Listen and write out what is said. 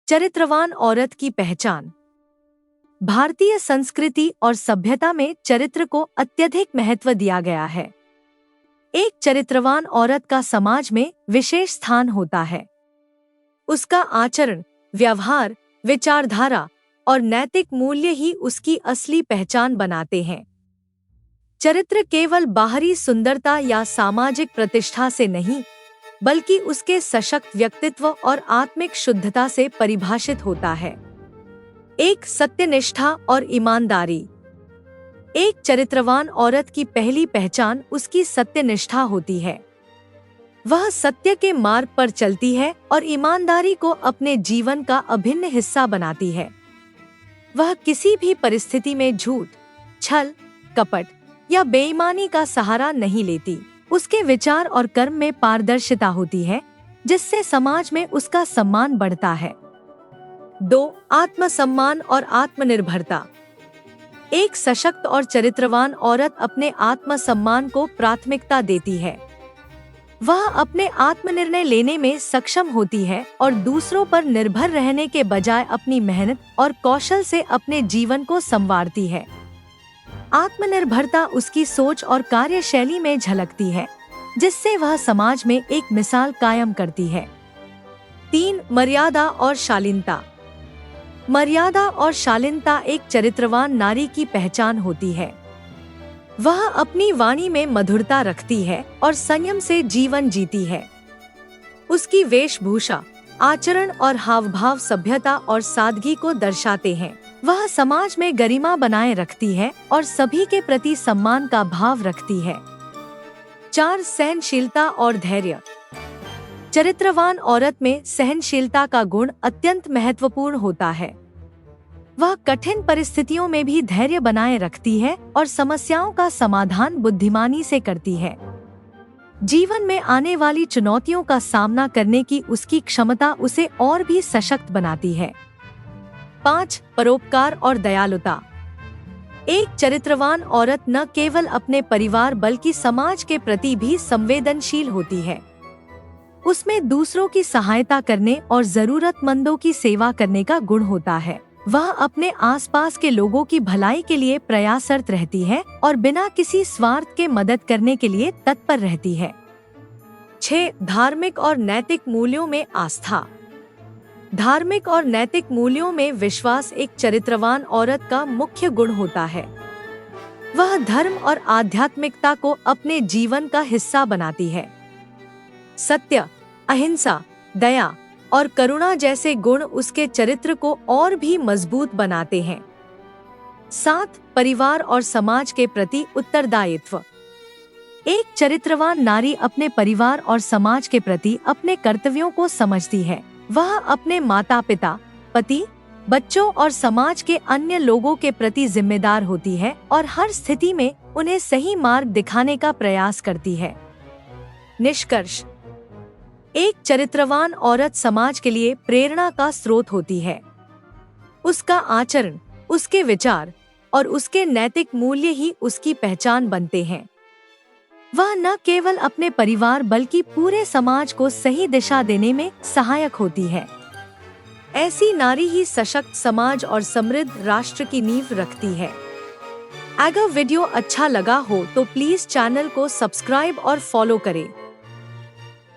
चरित्रवान औरत की पहचान। भारतीय संस्कृति और सभ्यता में चरित्र को अत्यधिक महत्व दिया गया है। एक चरित्रवान औरत का समाज में विशेष स्थान होता है। उसका आचरण, व्यवहार, विचारधारा और नैतिक मूल्य ही उसकी असली पहचान बनाते हैं। चरित्र केवल बाहरी सुंदरता या सामाजिक प्रतिष्ठा से नहीं, बल्कि उसके सशक्त व्यक्तित्व और आत्मिक शुद्धता से परिभाषित होता है। एक सत्यनिष्ठा और ईमानदारी। एक चरित्रवान औरत की पहली पहचान उसकी सत्यनिष्ठा होती है। वह सत्य के मार्ग पर चलती है और ईमानदारी को अपने जीवन का अभिन्न हिस्सा बनाती है। वह किसी भी परिस्थिति में झूठ, छल, कपट या बेईमानी का सहारा नहीं लेती। उसके विचार और कर्म में पारदर्शिता होती है, जिससे समाज में उसका सम्मान बढ़ता है। 2. आत्मसम्मान और आत्मनिर्भरता। एक सशक्त और चरित्रवान औरत अपने आत्मसम्मान को प्राथमिकता देती है। वह अपने आत्मनिर्णय लेने में सक्षम होती है और दूसरों पर निर्भर रहने के बजाय अपनी मेहनत और कौशल से अपने जीवन को संवारती है। आत्मनिर्भरता उसकी सोच और कार्यशैली में झलकती है, जिससे वह समाज में एक मिसाल कायम करती है। 3. मर्यादा और शालीनता। मर्यादा और शालीनता एक चरित्रवान नारी की पहचान होती है। वह अपनी वाणी में मधुरता रखती है और संयम से जीवन जीती है। उसकी वेशभूषा, आचरण और हावभाव सभ्यता और सादगी को दर्शाते हैं। वह समाज में गरिमा बनाए रखती है और सभी के प्रति सम्मान का भाव रखती है। 4. सहनशीलता और धैर्य। चरित्रवान औरत में सहनशीलता का गुण अत्यंत महत्वपूर्ण होता है। वह कठिन परिस्थितियों में भी धैर्य बनाए रखती है और समस्याओं का समाधान बुद्धिमानी से करती है। जीवन में आने वाली चुनौतियों का सामना करने की उसकी क्षमता उसे और भी सशक्त बनाती है। 5. परोपकार और दयालुता। एक चरित्रवान औरत न केवल अपने परिवार बल्कि समाज के प्रति भी संवेदनशील होती है। उसमें दूसरों की सहायता करने और जरूरतमंदों की सेवा करने का गुण होता है। वह अपने आसपास के लोगों की भलाई के लिए प्रयासरत रहती है और बिना किसी स्वार्थ के मदद करने के लिए तत्पर रहती है। 6. धार्मिक और नैतिक मूल्यों में आस्था। धार्मिक और नैतिक मूल्यों में विश्वास एक चरित्रवान औरत का मुख्य गुण होता है। वह धर्म और आध्यात्मिकता को अपने जीवन का हिस्सा बनाती है। सत्य, अहिंसा, दया और करुणा जैसे गुण उसके चरित्र को और भी मजबूत बनाते हैं। 7. परिवार और समाज के प्रति उत्तरदायित्व। एक चरित्रवान नारी अपने परिवार और समाज के प्रति अपने कर्तव्यों को समझती है। वह अपने माता पिता, पति, बच्चों और समाज के अन्य लोगों के प्रति जिम्मेदार होती है और हर स्थिति में उन्हें सही मार्ग दिखाने का प्रयास करती है। निष्कर्ष। एक चरित्रवान औरत समाज के लिए प्रेरणा का स्रोत होती है। उसका आचरण, उसके विचार और उसके नैतिक मूल्य ही उसकी पहचान बनते हैं। वह न केवल अपने परिवार बल्कि पूरे समाज को सही दिशा देने में सहायक होती है। ऐसी नारी ही सशक्त समाज और समृद्ध राष्ट्र की नींव रखती है। अगर वीडियो अच्छा लगा हो तो प्लीज चैनल को सब्सक्राइब और फॉलो करें।